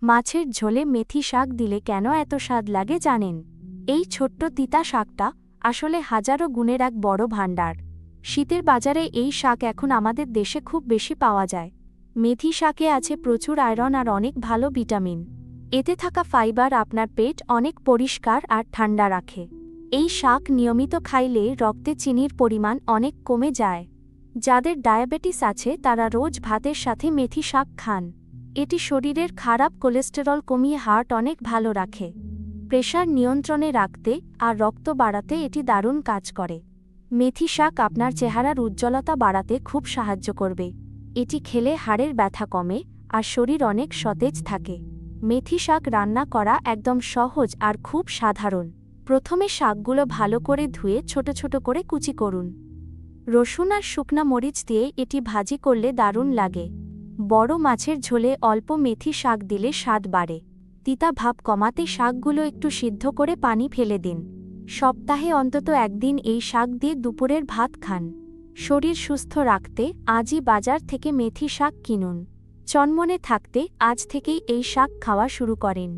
মাছের ঝোলে মেথি শাক দিলে কেন এত স্বাদ লাগে জানেন? এই ছোট্ট তিতা শাকটা আসলে হাজারো গুণের এক বড় ভাণ্ডার। শীতের বাজারে এই শাক এখন আমাদের দেশে খুব বেশি পাওয়া যায়। মেথি শাকে আছে প্রচুর আয়রন আর অনেক ভালো ভিটামিন। এতে থাকা ফাইবার আপনার পেট অনেক পরিষ্কার আর ঠান্ডা রাখে। এই শাক নিয়মিত খাইলে রক্তে চিনির পরিমাণ অনেক কমে যায়। যাদের ডায়াবেটিস আছে তারা রোজ ভাতের সাথে মেথি শাক খান। এটি শরীরের খারাপ কোলেস্টেরল কমিয়ে হার্ট অনেক ভালো রাখে। প্রেশার নিয়ন্ত্রণে রাখতে আর রক্ত বাড়াতে এটি দারুণ কাজ করে। মেথি শাক আপনার চেহারার উজ্জ্বলতা বাড়াতে খুব সাহায্য করবে। এটি খেলে হাড়ের ব্যথা কমে আর শরীর অনেক সতেজ থাকে। মেথি শাক রান্না করা একদম সহজ আর খুব সাধারণ। প্রথমে শাকগুলো ভালো করে ধুয়ে ছোট ছোট করে কুচি করুন। রসুন আর শুকনা মরিচ দিয়ে এটি ভাজি করলে দারুণ লাগে। বড় মাছের ঝোলে অল্প মেথি শাক দিলে স্বাদ বাড়ে। তিতা ভাব কমাতে শাকগুলো একটু সিদ্ধ করে পানি ফেলে দিন। সপ্তাহে অন্তত একদিন এই শাক দিয়ে দুপুরের ভাত খান। শরীর সুস্থ রাখতে আজই বাজার থেকে মেথি শাক কিনুন। চনমনে থাকতে আজ থেকেই এই শাক খাওয়া শুরু করেন।